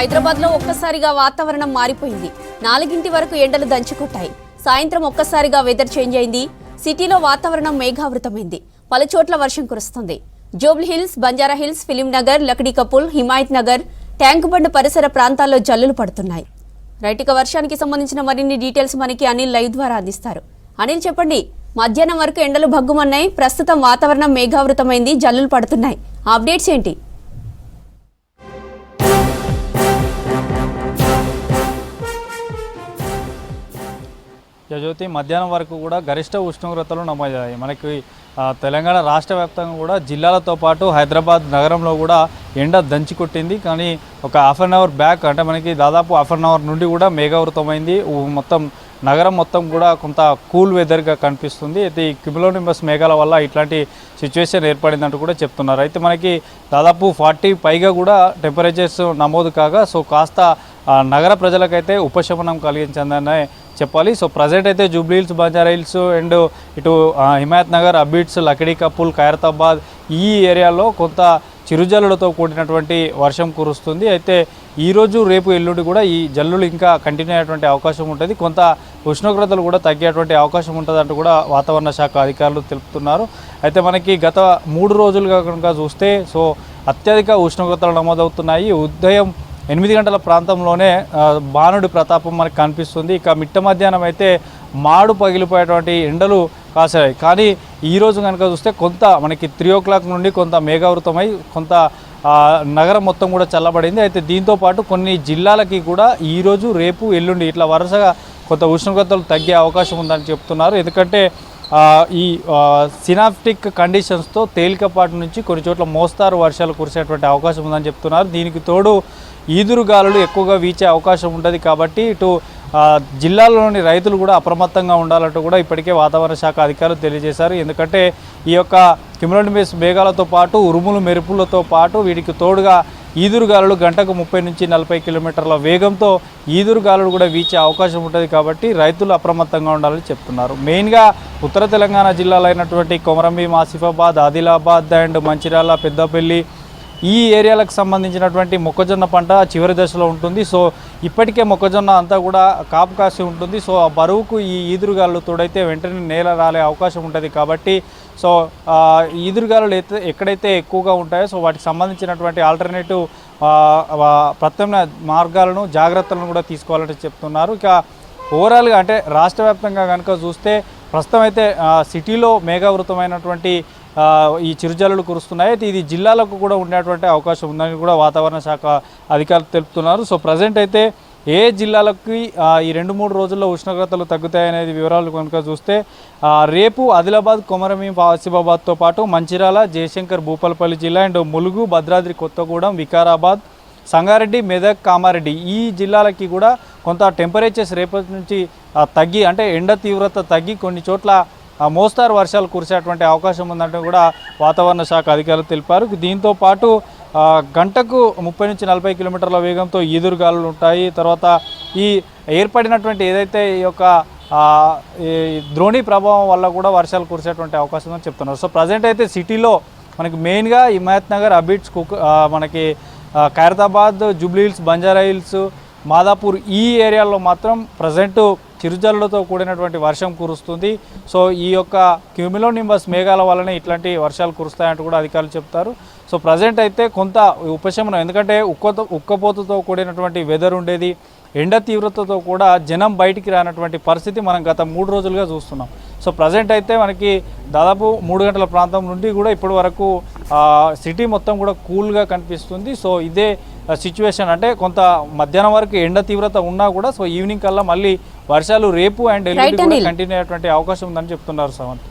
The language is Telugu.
హైదరాబాద్లో ఒక్కసారిగా వాతావరణం మారిపోయింది. 4 వరకు ఎండలు దంచుకొట్టాయి. సాయంత్రం ఒక్కసారిగా వెదర్ చేంజ్ అయింది. సిటీలో వాతావరణం మేఘావృతమైంది. పలుచోట్ల వర్షం కురుస్తుంది. Jubilee hills, Banjara hills, film Nagar, Lakdi couple, Himayat Nagar, tank bund పరిసర ప్రాంతాల్లో జల్లులు పడుతున్నాయి. రైటిక వర్షానికి సంబంధించిన మరిన్ని డీటెయిల్స్ మనకి అనిల్ లైవ్ ద్వారా అందిస్తారు. అనిల్, చెప్పండి. మధ్యాహ్నం వరకు ఎండలు భగ్గుమన్నాయి. ప్రస్తుతం వాతావరణం మేఘావృతమైంది, జల్లులు పడుతున్నాయి. అప్డేట్స్ ఏంటి? జ్యోతి, మధ్యాహ్నం వరకు కూడా గరిష్ట ఉష్ణోగ్రతలు నమోదయ్యాయి. మనకి తెలంగాణ రాష్ట్ర వ్యాప్తంగా కూడా జిల్లాలతో పాటు హైదరాబాద్ నగరంలో కూడా ఎండ దంచి కొట్టింది. కానీ ఒక హాఫ్ అన్ అవర్ బ్యాక్, అంటే మనకి దాదాపు హాఫ్ అన్ అవర్ నుండి కూడా మేఘావృతమైంది. మొత్తం నగరం మొత్తం కూడా కొంత కూల్ వెదర్గా కనిపిస్తుంది. అయితే ఈ క్యుములోనింబస్ మేఘాల వల్ల ఇట్లాంటి సిచ్యువేషన్ ఏర్పడిందంటూ కూడా చెప్తున్నారు. అయితే మనకి దాదాపు 40 పైగా కూడా టెంపరేచర్స్ నమోదు కాగా కాస్త నగర ప్రజలకైతే ఉపశమనం కలిగించిందనే చెప్పాలి. ప్రజెంట్ అయితే Jubilee hills, Banjara hills and ఇటు హిమాయత్ నగర్, అబిడ్స్, లక్డీ కపుల్, ఖైరతాబాద్ ఈ ఏరియాలో కొంత చిరుజల్లులతో కూడినటువంటి వర్షం కురుస్తుంది. అయితే ఈరోజు, రేపు, ఎల్లుండి కూడా ఈ జల్లులు ఇంకా కంటిన్యూ అయ్యేటువంటి అవకాశం ఉంటుంది. కొంత ఉష్ణోగ్రతలు కూడా తగ్గేటువంటి అవకాశం ఉంటుందంటూ కూడా వాతావరణ శాఖ అధికారులు తెలుపుతున్నారు. అయితే మనకి గత 3 రోజులుగా కనుక చూస్తే అత్యధిక ఉష్ణోగ్రతలు నమోదవుతున్నాయి. ఉదయం 8 గంటల ప్రాంతంలోనే బాణుడి ప్రతాపం మనకు కనిపిస్తుంది. ఇక మిట్ట మధ్యాహ్నం అయితే మాడు పగిలిపోయేటువంటి ఎండలు కాసాయి. కానీ ఈరోజు కనుక చూస్తే కొంత మనకి 3 o'clock నుండి కొంత మేఘావృతమై కొంత నగరం మొత్తం కూడా చల్లబడింది. అయితే దీంతోపాటు కొన్ని జిల్లాలకి కూడా ఈరోజు, రేపు, ఎల్లుండి ఇట్లా వరుసగా కొంత ఉష్ణోగ్రతలు తగ్గే అవకాశం ఉందని చెప్తున్నారు. ఎందుకంటే ఈ సినాప్టిక్ కండిషన్స్తో తేలికపాటి నుంచి కొన్ని చోట్ల మోస్తారు వర్షాలు కురిసేటువంటి అవకాశం ఉందని చెప్తున్నారు. దీనికి తోడు ఈదురుగాలులు ఎక్కువగా వీచే అవకాశం ఉంటుంది. కాబట్టి ఇటు జిల్లాలోని రైతులు కూడా అప్రమత్తంగా ఉండాలంటూ కూడా ఇప్పటికే వాతావరణ శాఖ అధికారులు తెలియజేశారు. ఎందుకంటే ఈ యొక్క క్యుములోనింబస్ మేఘాలతో పాటు ఉరుములు, మెరుపులతో పాటు వీటికి తోడుగా ఈదురుగాలులు గంటకు 30 నుంచి 40 కిలోమీటర్ల వేగంతో ఈదురుగాలులు కూడా వీచే అవకాశం ఉంటుంది. కాబట్టి రైతులు అప్రమత్తంగా ఉండాలని చెప్తున్నారు. మెయిన్గా ఉత్తర తెలంగాణ జిల్లాలైనటువంటి కొమరంభీం, ఆసిఫాబాద్, ఆదిలాబాద్ అండ్ మంచిర్యాల, పెద్దపల్లి ఈ ఏరియాలకు సంబంధించినటువంటి మొక్కజొన్న పంట చివరి దశలో ఉంటుంది. ఇప్పటికే మొక్కజొన్న అంతా కూడా కాపు కాసి ఉంటుంది. ఆ బరువుకు ఈ ఈదురుగాలు తోడైతే వెంటనే నేల రాలే అవకాశం ఉంటుంది. కాబట్టి ఈదురుగాలు ఎక్కడైతే ఎక్కువగా ఉంటాయో వాటికి సంబంధించినటువంటి ఆల్టర్నేటివ్ ప్రత్యామ్నాయ మార్గాలను, జాగ్రత్తలను కూడా తీసుకోవాలని చెప్తున్నారు. ఇక ఓవరాల్గా అంటే రాష్ట్ర వ్యాప్తంగా కనుక చూస్తే ప్రస్తుతం అయితే సిటీలో మేఘావృతమైనటువంటి ఈ చిరుజల్లులు కురుస్తున్నాయి. అయితే ఇది జిల్లాలకు కూడా ఉండేటువంటి అవకాశం ఉందని కూడా వాతావరణ శాఖ అధికారులు తెలుపుతున్నారు. ప్రజెంట్ అయితే ఏ జిల్లాలకి ఈ 2-3 రోజుల్లో ఉష్ణోగ్రతలు తగ్గుతాయనేది వివరాలు కనుక చూస్తే రేపు ఆదిలాబాద్, కొమరంభీం, ఆసిఫాబాద్తో పాటు మంచిర్యాల, జయశంకర్, భూపాలపల్లి జిల్లా అండ్ ములుగు, భద్రాద్రి కొత్తగూడెం, వికారాబాద్, సంగారెడ్డి, మెదక్, కామారెడ్డి ఈ జిల్లాలకి కూడా కొంత టెంపరేచర్స్ రేపటి నుంచి తగ్గి, అంటే ఎండ తీవ్రత తగ్గి కొన్ని చోట్ల మోస్తారు వర్షాలు కురిసేటువంటి అవకాశం ఉందంటూ కూడా వాతావరణ శాఖ అధికారులు తెలిపారు. దీంతో పాటు గంటకు 30 నుంచి 40 కిలోమీటర్ల వేగంతో ఈదురుగాలులు ఉంటాయి. తర్వాత ఈ ఏర్పడినటువంటి ఏదైతే ఈ యొక్క ద్రోణి ప్రభావం వల్ల కూడా వర్షాలు కురిసేటువంటి అవకాశం ఉందని చెప్తున్నారు. ప్రజెంట్ అయితే సిటీలో మనకి మెయిన్గా హిమాయత్ నగర్, అబిడ్స్, మనకి Khairatabad, Jubilee hills, Banjara hills, Madhapur ఈ ఏరియాలో మాత్రం ప్రజెంట్ చిరుజల్లులతో కూడినటువంటి వర్షం కురుస్తుంది. ఈ యొక్క క్యుములోనింబస్ మేఘాల వల్లనే ఇట్లాంటి వర్షాలు కురుస్తాయంటూ కూడా అధికారులు చెప్తారు. ప్రజెంట్ అయితే కొంత ఉపశమనం, ఎందుకంటే ఉక్కపోతతో కూడినటువంటి వెదర్ ఉండేది. ఎండ తీవ్రతతో కూడా జనం బయటికి రానటువంటి పరిస్థితి మనం గత 3 రోజులుగా చూస్తున్నాం. ప్రజెంట్ అయితే మనకి దాదాపు 3 గంటల ప్రాంతం నుండి కూడా ఇప్పటి వరకు సిటీ మొత్తం కూడా కూల్గా కనిపిస్తుంది. ఇదే సిచ్యువేషన్, అంటే కొంత మధ్యాహ్నం వరకు ఎండ తీవ్రత ఉన్నా కూడా ఈవినింగ్ కల్లా మళ్ళీ వర్షాలు రేపు అండ్ ఎల్లుండి కంటిన్యూ అయ్యేటువంటి అవకాశం ఉందని చెప్తున్నారు సవంత్.